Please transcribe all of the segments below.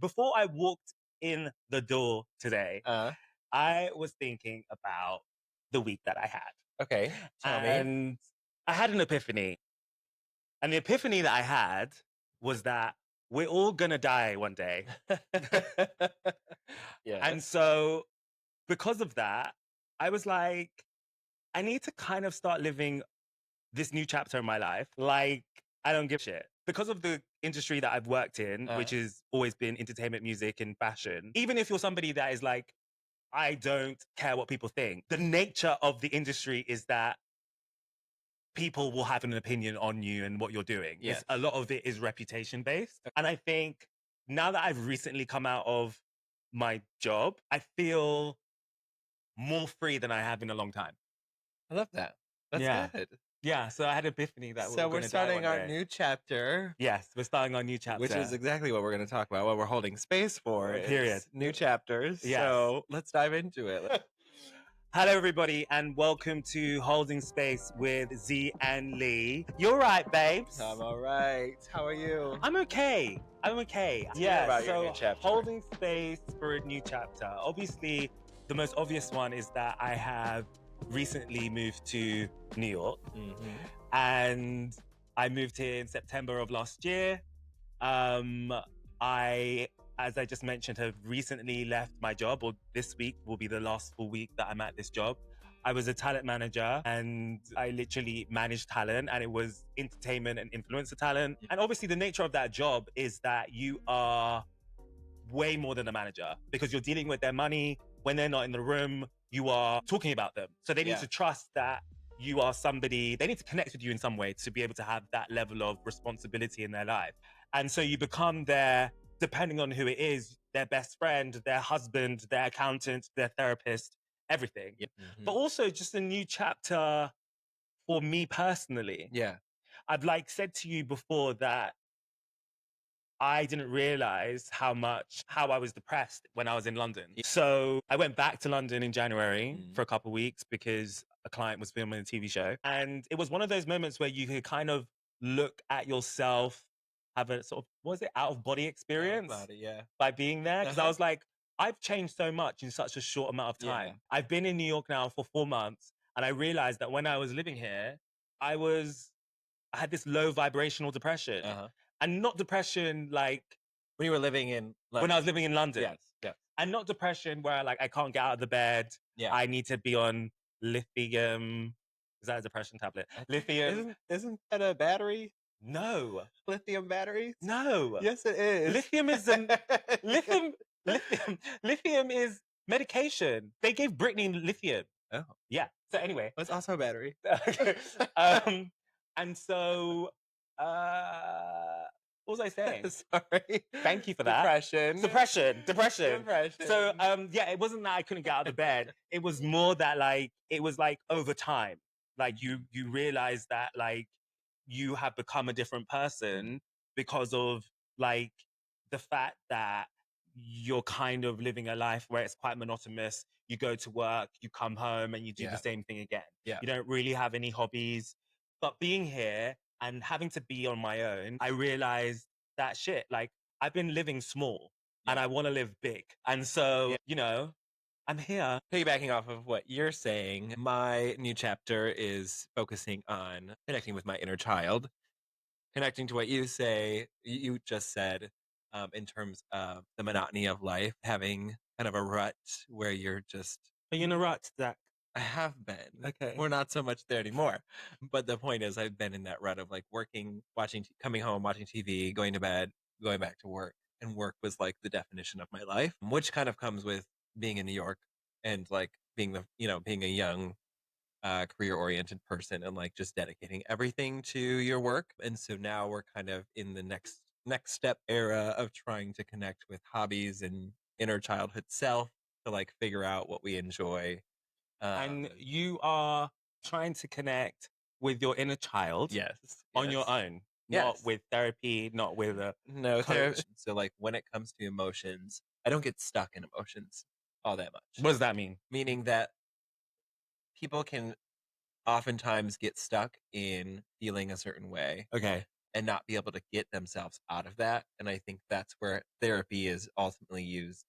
before I walked in the door today, Uh, I was thinking about the week that I had. okay, tell me. And I had an epiphany. And the epiphany that I had was that we're all gonna die one day. Yeah. And so because of that, I was like, I need to kind of start living this new chapter in my life. Like, I don't give a shit. Because of the industry that I've worked in, which has always been entertainment, music, and fashion, even if you're somebody that is like, I don't care what people think, the nature of the industry is that people will have an opinion on you and what you're doing. Yes. A lot of it is reputation based. And I think now that I've recently come out of my job, I feel more free than I have in a long time. I love that. That's Yeah. good. Yeah, so I had an epiphany that So we're gonna die starting one our day. new chapter, Yes, we're starting our new chapter. which is exactly what we're going to talk about. What we're holding space for Period. is new chapters. Yes. So let's dive into it. Hello, everybody, and welcome to Holding Space with Z and Lee. You're right, babes. I'm all right. How are you? I'm okay. Yeah. About your new chapter. Holding space for a new chapter. Obviously, the most obvious one is that I have recently moved to New York, and I moved here in September of last year. As I just mentioned, have recently left my job, or this week will be the last full week that I'm at this job. I was a talent manager and I literally managed talent, and it was entertainment and influencer talent. And obviously the nature of that job is that you are way more than a manager because you're dealing with their money. When they're not in the room, you are talking about them. So they need to trust that you are somebody, they need to connect with you in some way to be able to have that level of responsibility in their life. And so you become their, depending on who it is, their best friend, their husband, their accountant, their therapist, everything. But also just a new chapter for me personally. Yeah. I've said to you before that I didn't realize how I was depressed when I was in London. So I went back to London in January for a couple of weeks because a client was filming a TV show. And it was one of those moments where you could kind of look at yourself, have a sort of, what was it, out of body experience by being there. Because I was like, I've changed so much in such a short amount of time. Yeah. I've been in New York now for 4 months. And I realized that when I was living here, I had this low vibrational depression. And not depression like when you were living in London. When I was living in London. Yes. And not depression where I can't get out of the bed. Yeah. I need to be on lithium. Is that a depression tablet? Lithium. Isn't that a battery? No. Lithium batteries? No. Yes, it is. Lithium is lithium is medication. They gave Britney lithium. Oh. Yeah. So anyway. It's also a battery. And so what was I saying? Sorry. Thank you for that. Depression. So it wasn't that I couldn't get out of the bed. It was more that it was over time. You realize that you have become a different person because of the fact that you're kind of living a life where it's quite monotonous. You go to work, you come home, and you do the same thing again. Yeah. You don't really have any hobbies. But being here and having to be on my own, I realized that shit, I've been living small and I want to live big. And so, I'm here. Piggybacking off of what you're saying, my new chapter is focusing on connecting with my inner child, connecting to what you just said, in terms of the monotony of life, having kind of a rut where you're just... Are you in a rut, Zach? I have been. Okay. We're not so much there anymore. But the point is, I've been in that rut of working, coming home, watching TV, going to bed, going back to work. And work was the definition of my life, which kind of comes with being in New York and being being a young, career-oriented person and just dedicating everything to your work. And so now we're kind of in the next step era of trying to connect with hobbies and inner childhood self to figure out what we enjoy. And you are trying to connect with your inner child on your own, not with therapy, not with a coach. So when it comes to emotions, I don't get stuck in emotions all that much. What does that mean? Meaning that people can oftentimes get stuck in feeling a certain way. Okay. and not be able to get themselves out of that. And I think that's where therapy is ultimately used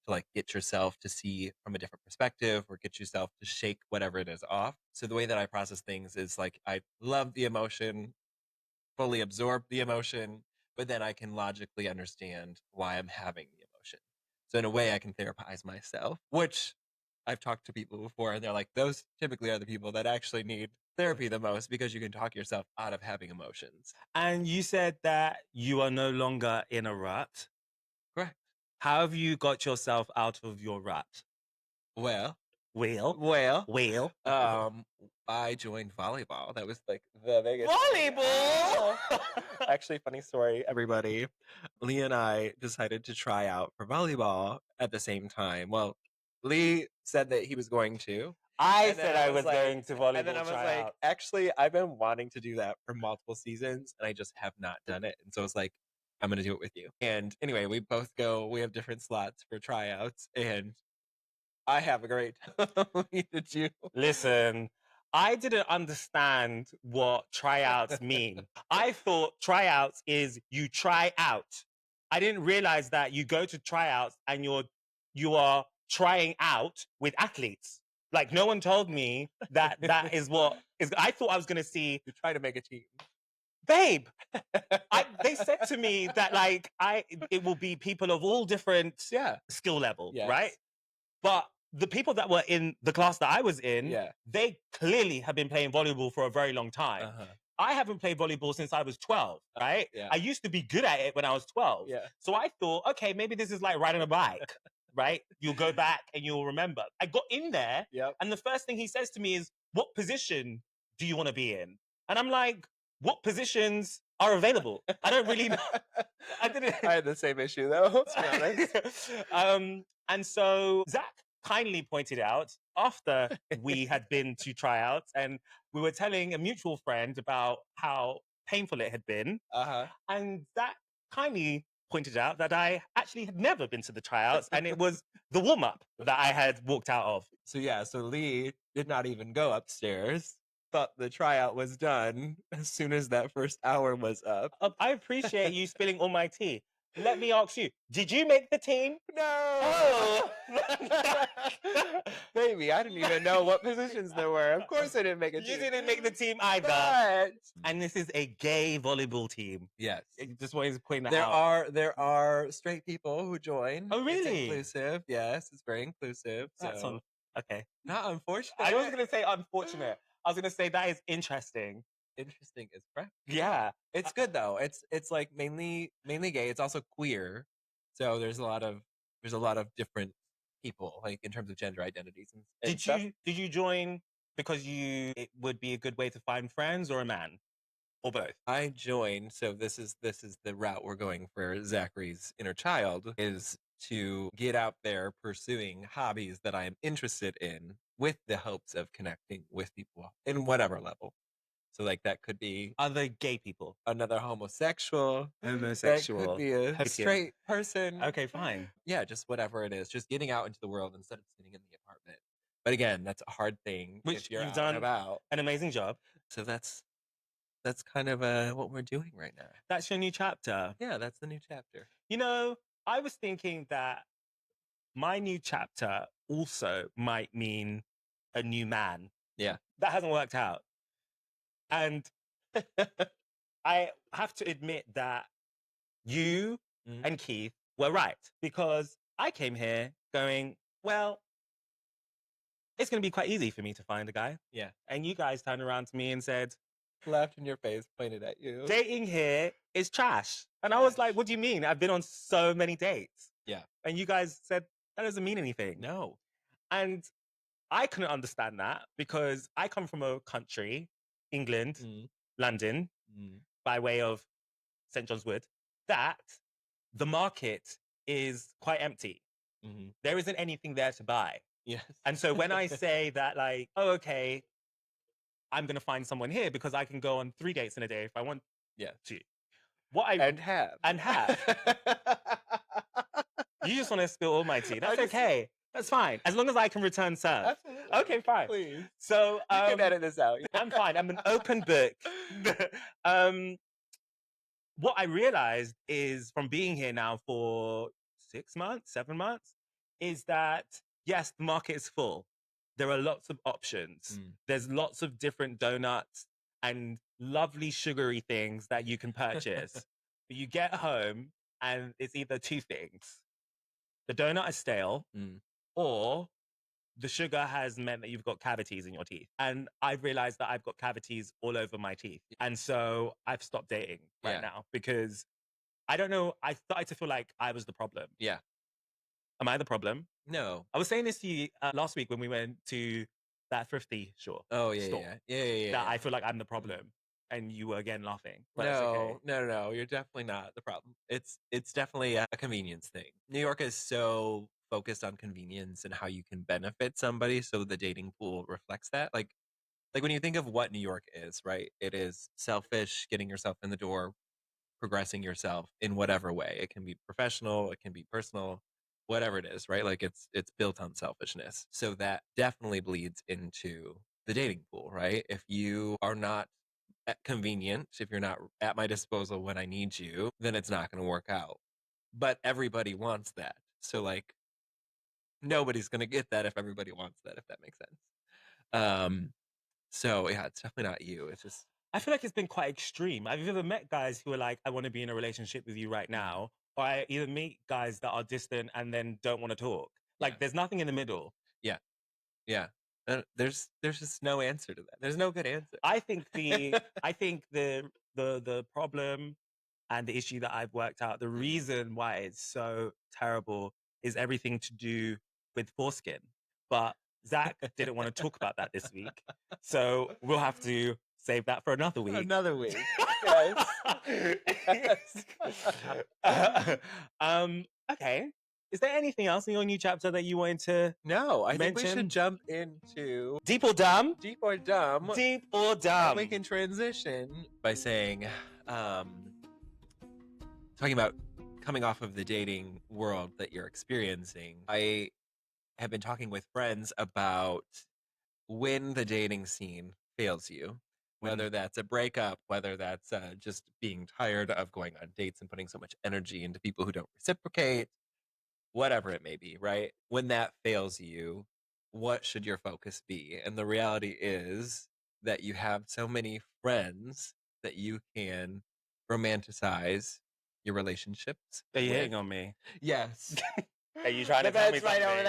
to like get yourself to see from a different perspective or get yourself to shake whatever it is off. So the way that I process things is like I love the emotion, fully absorb the emotion, but then I can logically understand why I'm having the emotion. So in a way I can therapize myself, which I've talked to people before and they're like, those typically are the people that actually need therapy the most because you can talk yourself out of having emotions. And you said that you are no longer in a rut. Correct. How have you got yourself out of your rut? Well, Well, I joined volleyball. That was like the biggest thing. volleyball. Actually, funny story, everybody. Lee and I decided to try out for volleyball at the same time. Well, Lee said that he was going to. I And then said I was going to volleyball And then I was like, tryout. actually, I've been wanting to do that for multiple seasons, and I just have not done it. And so it's like, I'm going to do it with you. And anyway, we both go. We have different slots for tryouts, and I have a great time. Did you? Listen, I didn't understand what tryouts mean. I thought tryouts is you try out. I didn't realize that you go to tryouts and you are trying out with athletes. Like no one told me that that is what is. I thought I was going to see, You try to make a team. babe. They said to me that like it will be people of all different skill levels, Yes. right? But the people that were in the class that I was in, Yeah. they clearly have been playing volleyball for a very long time. Uh-huh. I haven't played volleyball since I was 12, right? Yeah. I used to be good at it when I was 12. Yeah. So I thought, okay, maybe this is like riding a bike, right? You'll go back and you'll remember. I got in there, and the first thing he says to me is, what position do you want to be in? And I'm like, what positions are available? I don't really know. I had the same issue though, to be honest. And so Zach kindly pointed out after we had been to tryouts and we were telling a mutual friend about how painful it had been. And Zach kindly pointed out that I actually had never been to the tryouts and it was the warm-up that I had walked out of. So Lee did not even go upstairs. Thought the tryout was done as soon as that first hour was up. I appreciate you spilling all my tea. Let me ask you, did you make the team? No. Oh. Baby, I didn't even know what positions there were. Of course I didn't make a team. You didn't make the team either. But... And this is a gay volleybable team. Yes. Just wanted to point that out. There are straight people who join. Oh, really? It's inclusive. Yes, it's very inclusive. That's so. Okay. Not unfortunate. I wasn't going to say unfortunate. I was going to say that is interesting. Interesting is correct. Yeah. It's good though. It's like mainly gay. It's also queer. So there's a lot of different people like in terms of gender identities and stuff. Did you join because it would be a good way to find friends or a man? Or both? I joined, so this is the route we're going for Zachary's inner child is to get out there pursuing hobbies that I'm interested in with the hopes of connecting with people in whatever level. So like that could be other gay people, another homosexual, that could be a straight person. Okay, fine. Yeah, just whatever it is, just getting out into the world instead of sitting in the apartment. But again, that's a hard thing. Which if you're you've out done and about. An amazing job. So that's kind of what we're doing right now. That's your new chapter. Yeah, that's the new chapter. You know, I was thinking that my new chapter also might mean a new man. Yeah. That hasn't worked out. And I have to admit that you and Keith were right because I came here going, well, it's going to be quite easy for me to find a guy. Yeah. And you guys turned around to me and said, laughed in your face, pointed at you. Dating here is trash. And I was like, what do you mean? I've been on so many dates. Yeah. And you guys said, that doesn't mean anything. No. And I couldn't understand that because I come from a country, England, London, by way of St. John's Wood, that the market is quite empty. There isn't anything there to buy. Yes. And so when I say that, like, oh, okay, I'm going to find someone here because I can go on 3 dates in a day if I want to. And have. You just want to spill all my tea. That's okay. That's fine. As long as I can return serve. Absolutely. Okay, fine. Please. So you can edit this out. I'm fine. I'm an open book. what I realized is from being here now for 6 months, 7 months, is that yes, the market is full. There are lots of options. There's lots of different donuts and lovely sugary things that you can purchase. But you get home and it's either two things. The donut is stale, or the sugar has meant that you've got cavities in your teeth. And I've realized that I've got cavities all over my teeth. And so I've stopped dating right now because I don't know. I started to feel like I was the problem. Yeah. Am I the problem? No. I was saying this to you last week when we went to that thrifty store. Oh, yeah, store. yeah. Yeah. That I feel like I'm the problem. And you were again laughing. But it's okay. No. You're definitely not the problem. It's definitely a convenience thing. New York is so focused on convenience and how you can benefit somebody, so the dating pool reflects that. Like when you think of what New York is, right? It is selfish, getting yourself in the door, progressing yourself in whatever way. It can be professional, it can be personal, whatever it is, right? Like it's built on selfishness. So that definitely bleeds into the dating pool, right? If you are not convenient, if you're not at my disposal when I need you, then it's not going to work out. But everybody wants that. So like nobody's going to get that if everybody wants that, if that makes sense. So yeah, it's definitely not you. It's just I feel like it's been quite extreme. I've either met guys who are like, I want to be in a relationship with you right now, or I either meet guys that are distant and then don't want to talk. Like, there's nothing in the middle. Yeah. There's just no answer to that. There's no good answer. I think the problem and the issue that I've worked out, the reason why it's so terrible is everything to do with foreskin. But Zach didn't want to talk about that this week. So we'll have to save that for another week. Another week. Yes. Okay. Is there anything else in your new chapter that you wanted to No, I think we mention? should jump into Deep or dumb? Deep or Dumb. Deep or dumb? And we can transition by saying, talking about coming off of the dating world that you're experiencing. I have been talking with friends about when the dating scene fails you, whether that's a breakup, whether that's just being tired of going on dates and putting so much energy into people who don't reciprocate, whatever it may be, right? When that fails you, what should your focus be? And the reality is that you have so many friends that you can romanticize your relationships. Are you with. hitting on me? Yes. Are you trying to The tell me bed's right over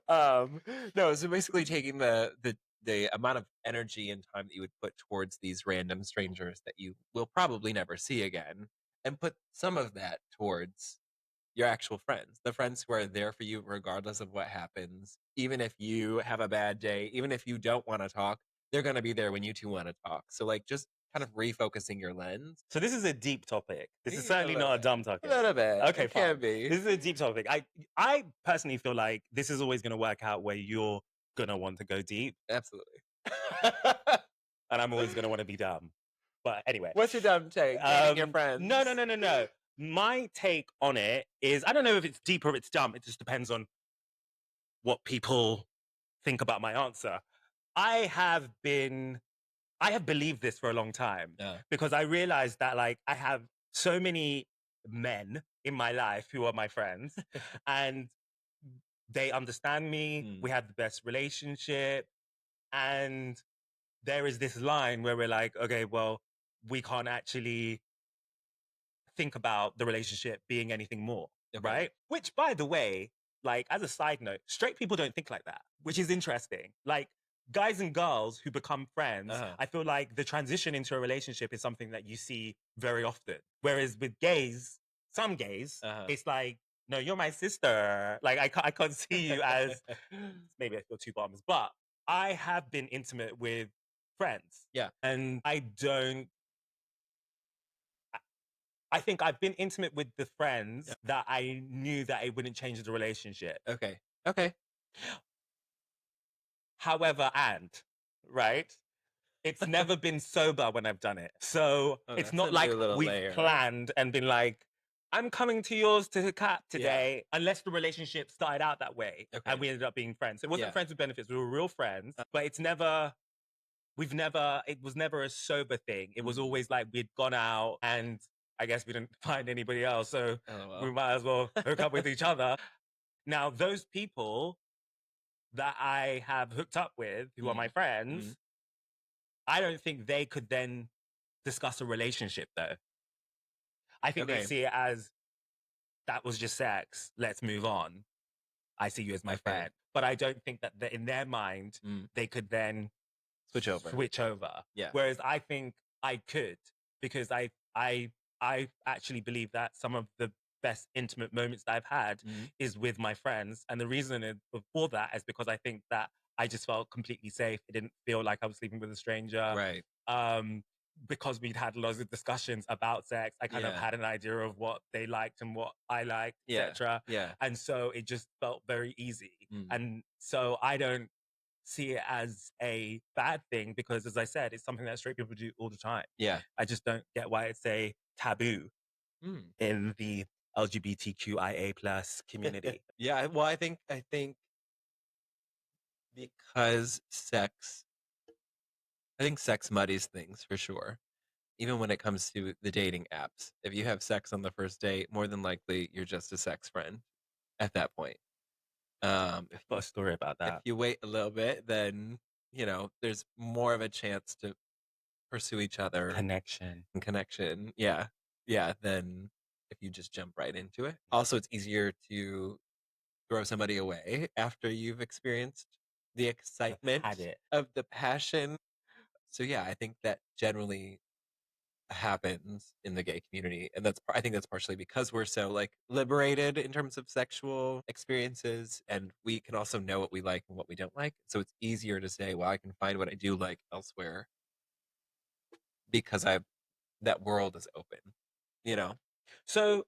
something? there. No, so basically taking the amount of energy and time that you would put towards these random strangers that you will probably never see again, and put some of that towards your actual friends, the friends who are there for you regardless of what happens. Even if you have a bad day, even if you don't want to talk, they're going to be there when you two want to talk. So like just kind of refocusing your lens. So this is a deep topic. This is certainly not a dumb topic. A little bit. Okay, it fine. can be. This is a deep topic. I personally feel like this is always going to work out where you're going to want to go deep. Absolutely. And I'm always going to want to be dumb. But anyway. What's your dumb take? Dating your friends? No. My take on it is, I don't know if it's deep or it's dumb. It just depends on what people think about my answer. I have believed this for a long time because I realized that like I have so many men in my life who are my friends and they understand me. We have the best relationship. And there is this line where we're like, okay, well, we can't actually think about the relationship being anything more, right? Which, by the way, like as a side note, straight people don't think like that, which is interesting. Like guys and girls who become friends, I feel like the transition into a relationship is something that you see very often. Whereas with gays, some gays, it's like, no, you're my sister. Like I can't see you as, maybe I feel two bottoms, but I have been intimate with friends. Yeah. And I think I've been intimate with the friends that I knew that it wouldn't change the relationship. Okay. However, right? It's never been sober when I've done it. So it's not like we've planned and been like, I'm coming to yours to hook up today, unless the relationship started out that way and we ended up being friends. It wasn't friends with benefits. We were real friends, but it's never it was never a sober thing. It was Mm. always like we'd gone out and I guess we didn't find anybody else. So LOL. we might as well hook up with each other. Now, those people that I have hooked up with, who are my friends, I don't think they could then discuss a relationship though. I think they Okay. see it as that was just sex. Let's move on. I see you as my Okay. friend. But I don't think that in their mind, they could then Switch over. switch over. Yeah. Whereas I think I could because I actually believe that some of the best intimate moments that I've had is with my friends. And the reason for that is because I think that I just felt completely safe. It didn't feel like I was sleeping with a stranger. Right. Because we'd had loads of discussions about sex, I kind of Yeah. had an idea of what they liked and what I liked, Yeah. etc. Yeah. And so it just felt very easy. Mm. And so I don't see it as a bad thing because, as I said, it's something that straight people do all the time. Yeah. I just don't get why it's a taboo in the LGBTQIA plus community. Yeah. Well, I think because I think sex muddies things for sure. Even when it comes to the dating apps, if you have sex on the first date, more than likely you're just a sex friend at that point. I've got a story about that. If you wait a little bit, then there's more of a chance to pursue each other Connection. and connection. Yeah, yeah. Than if you just jump right into it. Also, it's easier to throw somebody away after you've experienced the excitement Had it. of the passion. So yeah, I think that generally happens in the gay community, and I think that's partially because we're so like liberated in terms of sexual experiences, and we can also know what we like and what we don't like, so it's easier to say, well, I can find what I do like elsewhere because that world is open, So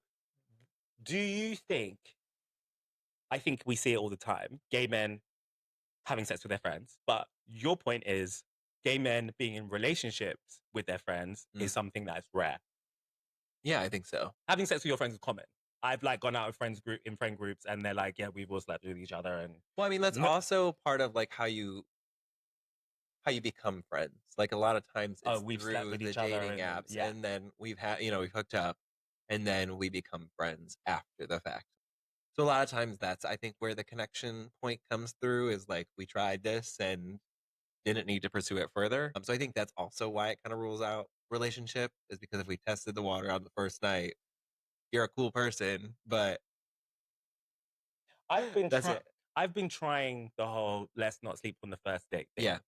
do you think, I think we see it all the time, gay men having sex with their friends, but your point is gay men being in relationships with their friends is something that's rare. Yeah, I think so. Having sex with your friends is common. I've like gone out with friend groups and they're like, yeah, we've all slept with each other. And Well, I mean, that's also part of like how you become friends. Like a lot of times it's we've slept through with the each other dating and apps, and then we've hooked up, and then we become friends after the fact. So a lot of times that's, I think, where the connection point comes through, is like, we tried this and didn't need to pursue it further. So I think that's also why it kind of rules out relationship, is because if we tested the water on the first night, you're a cool person, but that's it. I've been trying the whole let's not sleep on the first date thing. Yeah.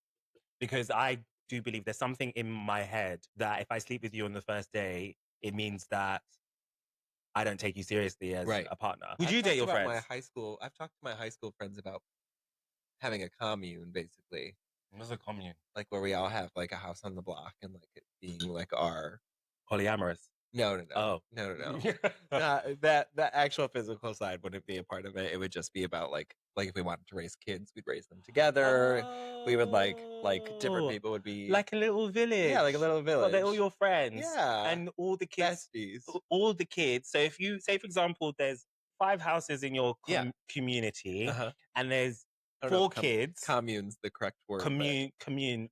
Because I do believe there's something in my head that if I sleep with you on the first day, it means that I don't take you seriously as a partner. Would you date your friends? I've talked to my high school friends about having a commune, basically. What's a commune? Like where we all have like a house on the block, and like it being like our Polyamorous. no. Oh. No. That actual physical side wouldn't be a part of it. It would just be about like if we wanted to raise kids, we'd raise them together. We would like different people would be like a little village. Yeah, like a little village. But they're all your friends. Yeah. And all the kids. Besties. All the kids. So if you say, for example, there's 5 houses in your Yeah. community, Uh-huh. and there's I don't know 4 if kids. Commune's the correct word. Commune. Commune.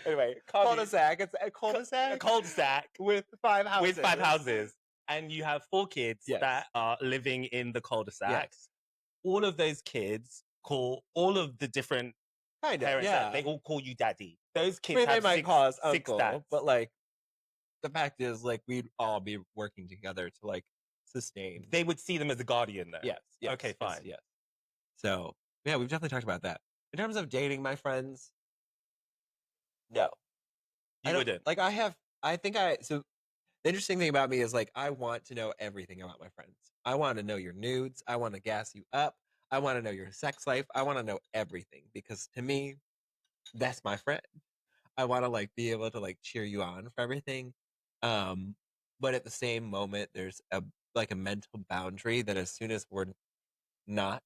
Anyway, cul-de-sac. It's a cul-de-sac. A cul-de-sac with 5 houses. with 5 houses, and you have 4 kids Yes. that are living in the cul-de-sac. Yes. All of those kids call all of the different Kind of, parents. yeah. They all call you daddy. Those kids I mean, have they might call us six uncle, dads. but like the fact is, like, we'd all be working together to like sustain. They would see them as a guardian, though. Yes. Okay, fine. Yes. So yeah, we've definitely talked about that. In terms of dating my friends, no, You wouldn't. Like so the interesting thing about me is like I want to know everything about my friends. I want to know your nudes. I want to gas you up. I want to know your sex life. I want to know everything, because to me, that's my friend. I want to like be able to like cheer you on for everything. But at the same moment, there's a mental boundary that as soon as we're not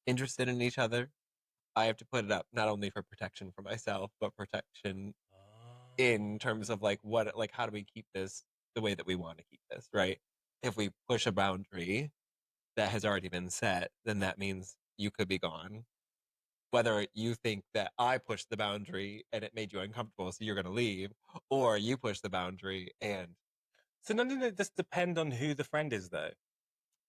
interested in each other, I have to put it up, not only for protection for myself, but protection in terms of like how do we keep this the way that we want to keep this, right? If we push a boundary that has already been set, then that means you could be gone. Whether you think that I pushed the boundary and it made you uncomfortable, so you're going to leave, or you push the boundary and. So doesn't it just depend on who the friend is, though?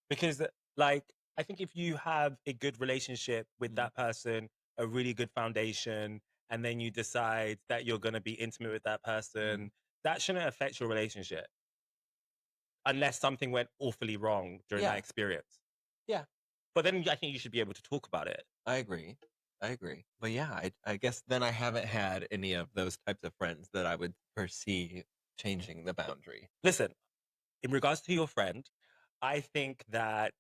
Because, like, I think if you have a good relationship with that person, a really good foundation, and then you decide that you're going to be intimate with that person, that shouldn't affect your relationship. Unless something went awfully wrong during that experience. Yeah. But then I think you should be able to talk about it. I agree. But yeah, I guess then I haven't had any of those types of friends that I would foresee changing the boundary. Listen, in regards to your friend, I think that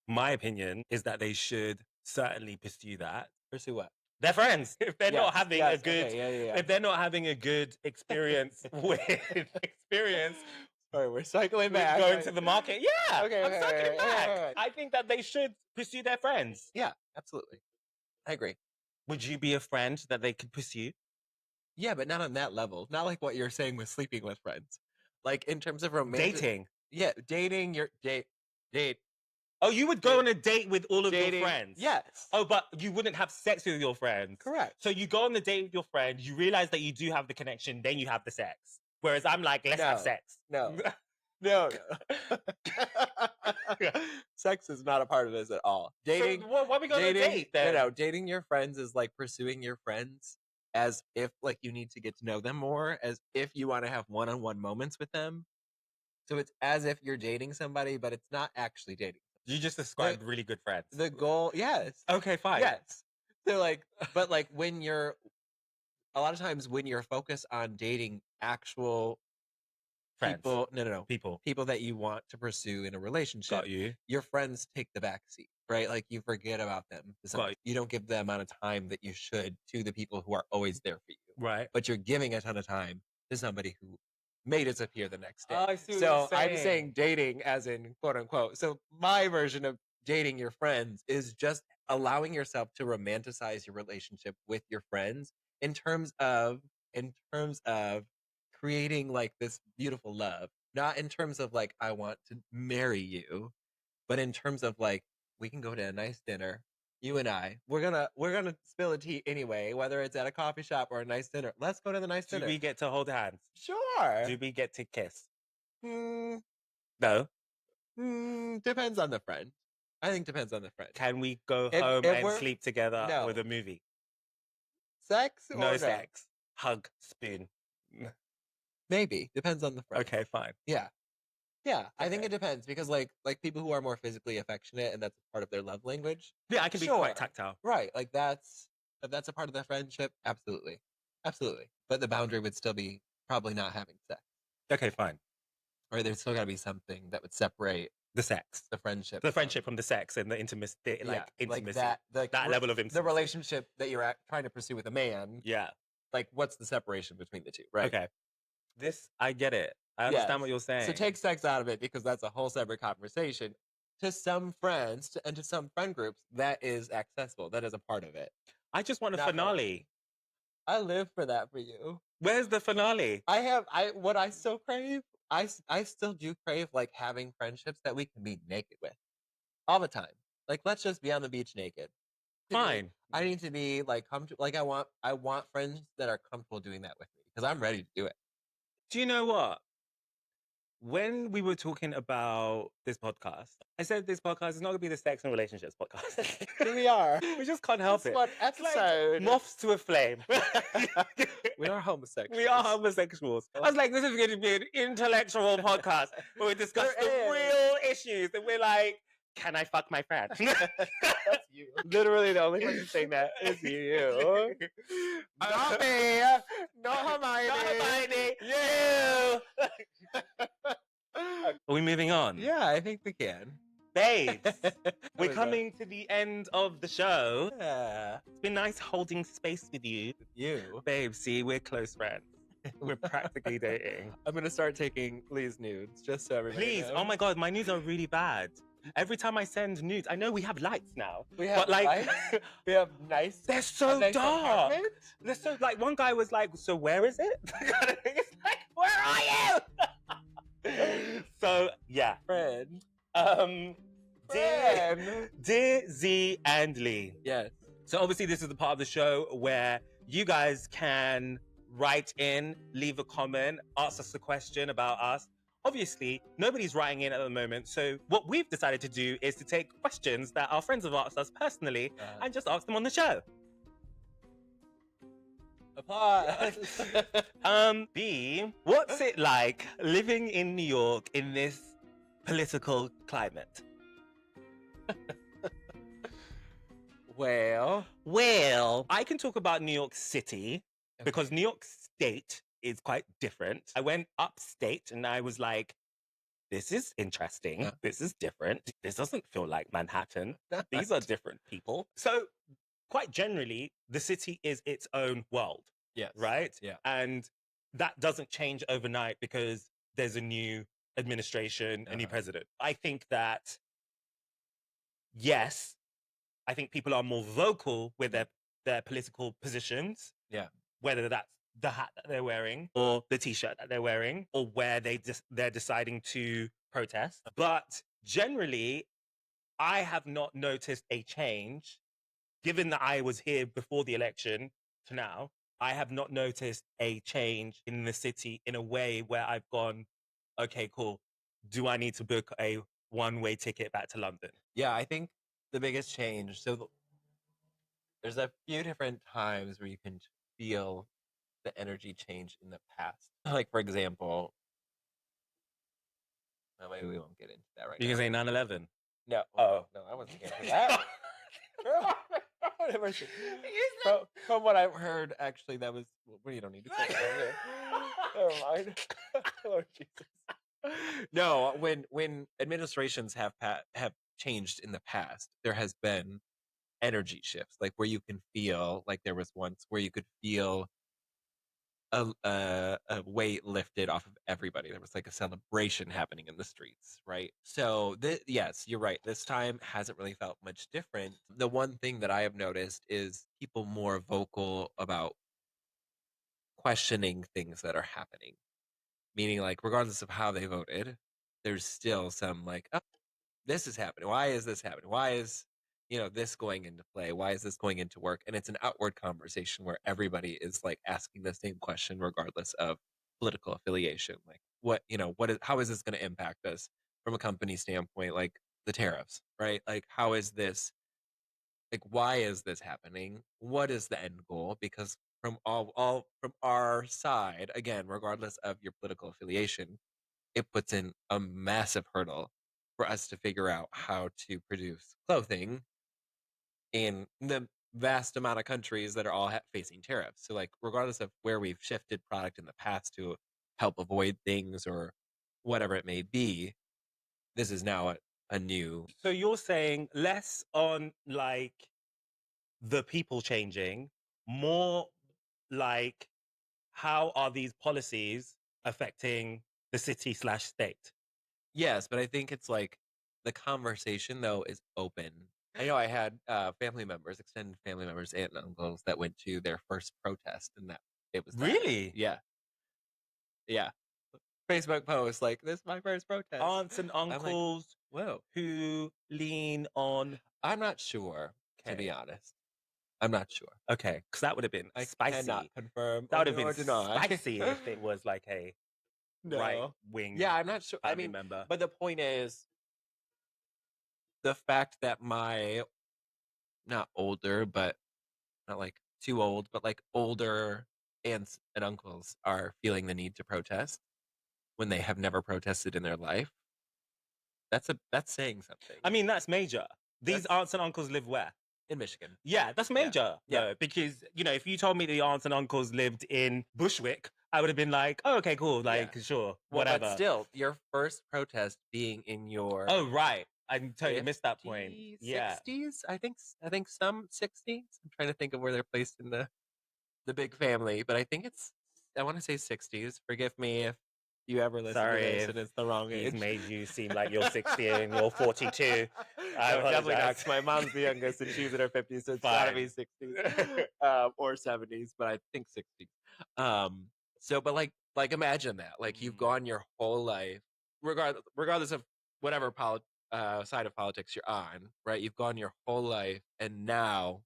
my opinion is that they should certainly pursue that. Pursue what? They're friends. If they're not having a good, if they're not having a good experience with experience. Sorry, we're cycling back. Going to the market. Yeah. Okay. I'm cycling back. I think that they should pursue their friends. Yeah, absolutely. I agree. Would you be a friend that they could pursue? Yeah, but not on that level. Not like what you're saying with sleeping with friends. Like in terms of romantic Dating. Yeah, dating your date. Oh, you would go on a date with all of your friends? Yes. Oh, but you wouldn't have sex with your friends. Correct. So you go on the date with your friend, you realize that you do have the connection, then you have the sex. Whereas I'm like, let's have sex. No. Sex is not a part of this at all. Dating. So, why are we going on a date then? No, dating your friends is like pursuing your friends as if like you need to get to know them more, as if you want to have one-on-one moments with them. So it's as if you're dating somebody, but it's not actually dating. You just described really good friends. The goal, yes. Okay, fine. Yes. So like, but like when you're, a lot of times when you're focused on dating actual friends. People that you want to pursue in a relationship. Got you. Your friends take the back seat, right? Like you forget about them. You don't give the amount of time that you should to the people who are always there for you. Right. But you're giving a ton of time to somebody who may disappear the next day. Oh, I see what so you're saying. I'm saying dating as in quote unquote. So my version of dating your friends is just allowing yourself to romanticize your relationship with your friends in terms of creating like this beautiful love, not in terms of like I want to marry you, but in terms of like we can go to a nice dinner, you and I. We're gonna spill a tea anyway, whether it's at a coffee shop or a nice dinner. Let's go to the nice dinner. Do we get to hold hands? Sure. Do we get to kiss? No. Depends on the friend. I think depends on the friend. Can we go home and sleep together with a movie? Sex? No sex. Hug, spoon. Maybe. Depends on the friend. Okay, fine. Yeah. Yeah, okay. I think it depends because like people who are more physically affectionate and that's part of their love language. Yeah, I can be quite tactile. Right. Like if that's a part of the friendship, absolutely. Absolutely. But the boundary would still be probably not having sex. Okay, fine. Or there's still got to be something that would separate the sex, the friendship from the sex and the intimacy, intimacy, like that level of intimacy. The relationship that you're trying to pursue with a man. Yeah. Like, what's the separation between the two, right? Okay. I get it. I understand what you're saying. So take sex out of it because that's a whole separate conversation. To some friends and to some friend groups, that is accessible. That is a part of it. I just want a finale. I live for that for you. Where's the finale? What I so crave. I still do crave like having friendships that we can be naked with all the time. Like let's just be on the beach naked. Fine. I need to be like comfortable. Like I want friends that are comfortable doing that with me because I'm ready to do it. Do you know what? When we were talking about this podcast, I said this podcast is not going to be the sex and relationships podcast. We are. We just can't help it. One episode. Like moths to a flame. We are homosexuals. We are homosexuals. I was like, this is going to be an intellectual podcast where we discuss the real issues. And we're like, can I fuck my friend? That's you. Literally the only person saying that is you. Not me. Not Hermione. Not Hermione. You. Are we moving on? Yeah, I think we can. Babes, we're coming to the end of the show. Yeah. It's been nice holding space with you. Babe, see, we're close friends. We're practically dating. I'm going to start taking Lee's nudes, just so everybody knows. Oh my God, my nudes are really bad. Every time I send nudes, I know we have lights now. We have lights? We have nice. They're so dark. They're so like one guy was like, "So where is it?" It's like, "Where are you?" So yeah, friend. Dear Z and Lee. Yes. So obviously this is the part of the show where you guys can write in, leave a comment, ask us a question about us. Obviously, nobody's writing in at the moment. So what we've decided to do is to take questions that our friends have asked us personally and just ask them on the show. Applause. B, what's it like living in New York in this political climate? Well, I can talk about New York City because New York State is quite different. I went upstate and I was like, this is interesting. Yeah. This is different. This doesn't feel like Manhattan. These are different people. So, quite generally, the city is its own world, yes. right? Yeah. And that doesn't change overnight because there's a new administration, a new president. I think that, yes, I think people are more vocal with their political positions. Yeah. Whether that's the hat that they're wearing or the t-shirt that they're wearing or where they're deciding to protest. But generally, I have not noticed a change. Given that I was here before the election to now, I have not noticed a change in the city in a way where I've gone, okay, cool. Do I need to book a one-way ticket back to London? Yeah, I think the biggest change. So there's a few different times where you can feel the energy change in the past. Like, for example, well, maybe we won't get into that right You now. can say 9/11. No. Oh. No, I wasn't getting into that. From what I've heard, actually, that was. Well, you don't need to say that. Never mind. Lord Jesus. No, when administrations have changed in the past, there has been energy shifts, like where you can feel like there was once where you could feel a weight lifted off of everybody. There was like a celebration happening in the streets, right? So yes, you're right. This time hasn't really felt much different. The one thing that I have noticed is people more vocal about questioning things that are happening. Meaning, like, regardless of how they voted, there's still some like, oh, this is happening. Why is this happening? Why is this going into play? Why is this going into work? And it's an outward conversation where everybody is like asking the same question regardless of political affiliation. Like, how is this going to impact us from a company standpoint? Like the tariffs, right? Like, how is this, like, why is this happening? What is the end goal? Because from from our side, again, regardless of your political affiliation, it puts in a massive hurdle for us to figure out how to produce clothing in the vast amount of countries that are all facing tariffs. So, like, regardless of where we've shifted product in the past to help avoid things or whatever it may be, this is now a new. So you're saying less on like the people changing, more like how are these policies affecting the city/state? Yes, but I think it's like the conversation though is open. I know I had family members, extended family members, aunt and uncles that went to their first protest, and that it was that. Really? Yeah. Facebook post like, this is my first protest. Aunts and I'm like, uncles whoa. who lean on. I'm not sure, to be Okay. honest. I'm not sure. Okay, because that would have been I spicy. cannot confirm That would have or been deny. spicy if it was like a No. right wing. Yeah, I'm not sure. I family mean, member. but the point is the fact that my not older, but not like too old, but like older aunts and uncles are feeling the need to protest when they have never protested in their life. That's saying something. I mean, that's major. These aunts and uncles live where? In Michigan. Yeah, that's major. Yeah. Though, because if you told me the aunts and uncles lived in Bushwick, I would have been like, oh, okay, cool, like sure, Well, whatever. but still, your first protest being in your Oh right, I totally missed that point. 60s, I think some 60s. I'm trying to think of where they're placed in the big family, but I think I want to say 60s. Forgive me if you ever listen to this and it's the wrong age. He's made you seem like you're 60 and you're 42. No, definitely not. 'Cause my mom's the youngest and she's in her 50s, so it's gotta be 60s or 70s, but I think 60s. So, but like imagine that, like you've gone your whole life, regardless of whatever side of politics you're on, right? You've gone your whole life, and now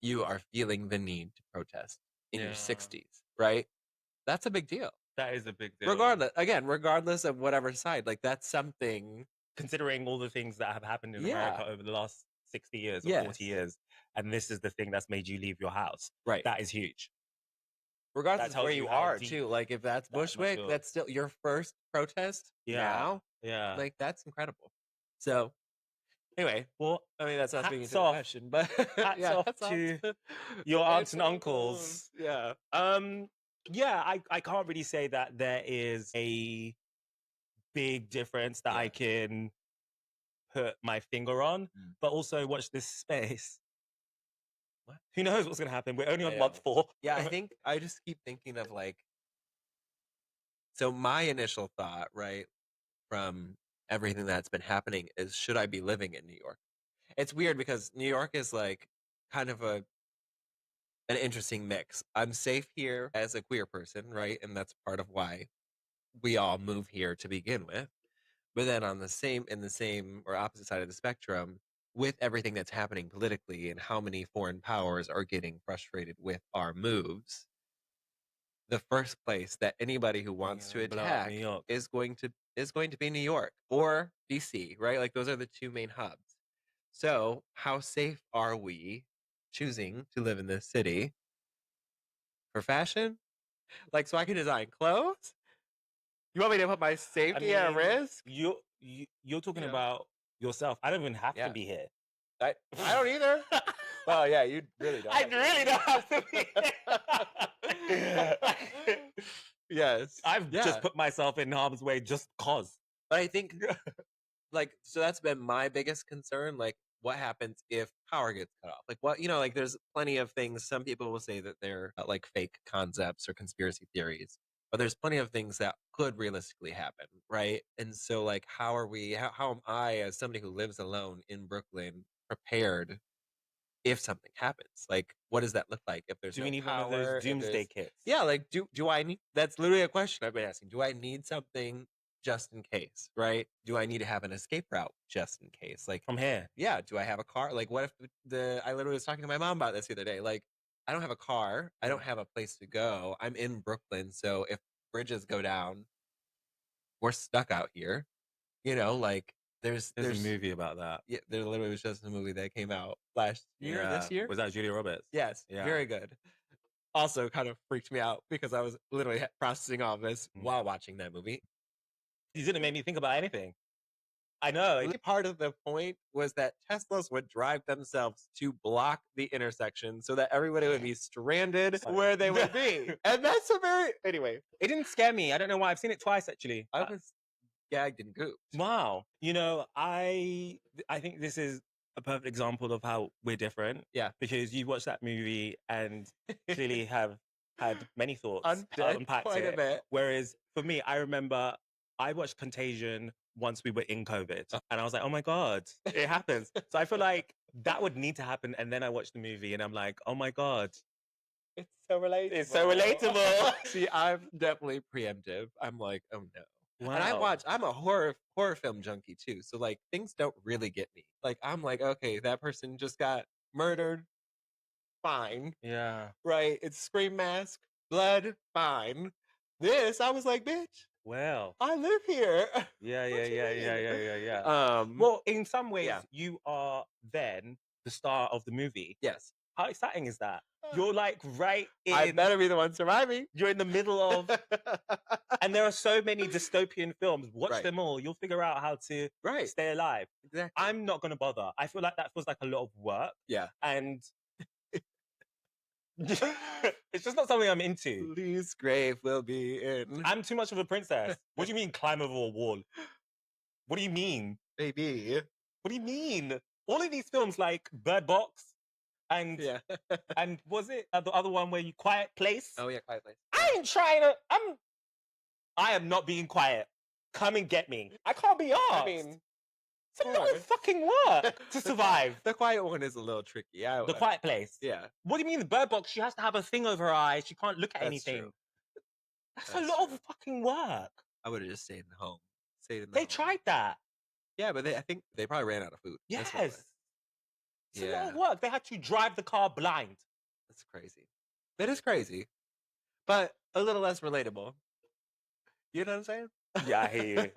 you are feeling the need to protest in your 60s, right? That's a big deal. That is a big deal. Regardless of whatever side, like that's something. Considering all the things that have happened in America over the last 60 years or 40 years, and this is the thing that's made you leave your house. Right. That is huge. Regardless of where you are, too. Like, if that's Bushwick, that's still your first protest now. Yeah. Like, that's incredible. So, anyway, well, I mean, that's not speaking to the question, but hats off to your aunts and uncles. Yeah. Yeah, I can't really say that there is a big difference that I can put my finger on, but also watch this space. What? Who knows what's going to happen? We're only on month 4. Yeah, I think I just keep thinking of like, so my initial thought, right, from everything that's been happening is, should I be living in New York? It's weird because New York is like kind of an interesting mix. I'm safe here as a queer person, right? And that's part of why we all move here to begin with. But then in the same or opposite side of the spectrum, with everything that's happening politically and how many foreign powers are getting frustrated with our moves, the first place that anybody who wants to attack is going to be New York or DC, right? Like those are the two main hubs. So how safe are we choosing to live in this city for fashion? Like, so I can design clothes? You want me to put my safety at risk? You're talking about yourself. I don't even have to be here. I don't either. Well, yeah, you really don't. I really don't have to be here. Yes. I've just put myself in harm's way just cause. But I think, like, so that's been my biggest concern. Like, what happens if power gets cut off? Like, what, like, there's plenty of things. Some people will say that they're like fake concepts or conspiracy theories, but there's plenty of things that could realistically happen, right? And so, like, how am I, as somebody who lives alone in Brooklyn, prepared if something happens? Like, what does that look like if there's do no we need power, one of those doomsday kits? Yeah, like, do I need? That's literally a question I've been asking. Do I need something just in case, right? Do I need to have an escape route just in case? Like, from here? Yeah. Do I have a car? Like, what if I literally was talking to my mom about this the other day. Like, I don't have a car. I don't have a place to go. I'm in Brooklyn. So if bridges go down, we're stuck out here. Like, there's a movie about that. Yeah, there literally was just a movie that came out last year. This year was that Julia Roberts? Yes, very good. Also, kind of freaked me out because I was literally processing all of this while watching that movie. You didn't make me think about anything. I know. Part of the point was that Teslas would drive themselves to block the intersection so that everybody would be stranded where they would be. And that's anyway. It didn't scare me. I don't know why. I've seen it twice, actually. I was gagged and gooped. Wow. I think this is a perfect example of how we're different. Yeah. Because you watched that movie and clearly have had many thoughts, unpacked quite it. A bit. Whereas for me, I remember I watched Contagion once we were in COVID. And I was like, oh my God, it happens. So I feel like that would need to happen. And then I watched the movie and I'm like, oh my God. It's so relatable. It's so relatable. See, I'm definitely preemptive. I'm like, oh no. Wow. And I'm a horror film junkie too. So like things don't really get me. Like I'm like, okay, that person just got murdered. Fine. Yeah. Right. It's Scream mask, blood, fine. This, I was like, bitch. Well, I live here. Yeah. Well, in some ways, you are then the star of the movie. Yes. How exciting is that? You're like right in. I better be the one surviving. You're in the middle of. And there are so many dystopian films. Watch them all. You'll figure out how to stay alive. Exactly. I'm not going to bother. I feel like that feels like a lot of work. Yeah. And it's just not something I'm into. Lee's grave will be in. I'm too much of a princess. What do you mean climb over a wall? What do you mean? Baby. What do you mean? All of these films like Bird Box and and was it the other one where you Quiet Place? Oh yeah, Quiet Place. I ain't trying to. I am not being quiet. Come and get me. I can't be asked. I mean, it's a lot of fucking work to survive. The Quiet one is a little tricky. The Quiet Place. Yeah. What do you mean the Bird Box? She has to have a thing over her eyes. She can't look at anything. True. That's a lot of fucking work. I would have just stayed in home. They tried that. Yeah, but I think they probably ran out of food. That's probably why. Yes. It's a lot Yeah, of work. They had to drive the car blind. that's crazy. That is crazy, but a little less relatable. You know what I'm saying? Yeah, I hear you.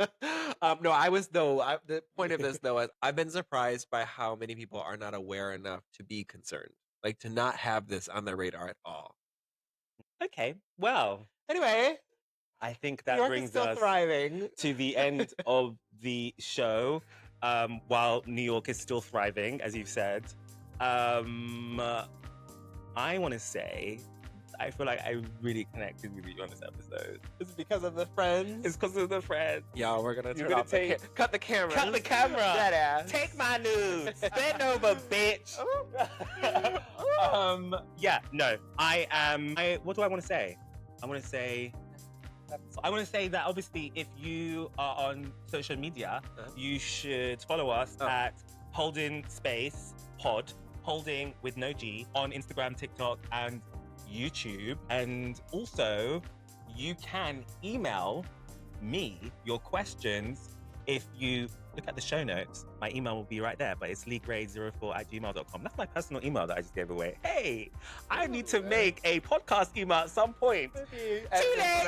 No, the point of this though is I've been surprised by how many people are not aware enough to be concerned, like to not have this on their radar at all. Okay, well, Anyway, I think New that York is brings still us thriving. to the end of the show. While New York is still thriving, as you've said, I want to say, I feel like I really connected with you on this episode. It's because of the friends. It's because of the friends. Y'all, we're gonna You're turn gonna off the cut the camera. Cut the camera. Dead ass. Take my nudes. Bend over, bitch. Yeah, no. What do I want to say? I want to say that obviously if you are on social media, you should follow us at Holdin Space Pod, Holding with no G, on Instagram, TikTok, and YouTube. And also, you can email me your questions. If you look at the show notes, my email will be right there, but it's leegrade04@gmail.com. That's my personal email that I just gave away. Hey, I need to make a podcast email at some point. Too late.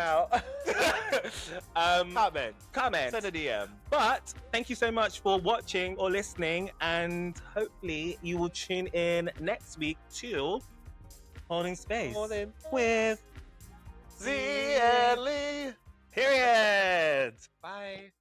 Comment. Send a DM. But thank you so much for watching or listening, and hopefully you will tune in next week to Holding Space with Z and Lee. Period. Bye.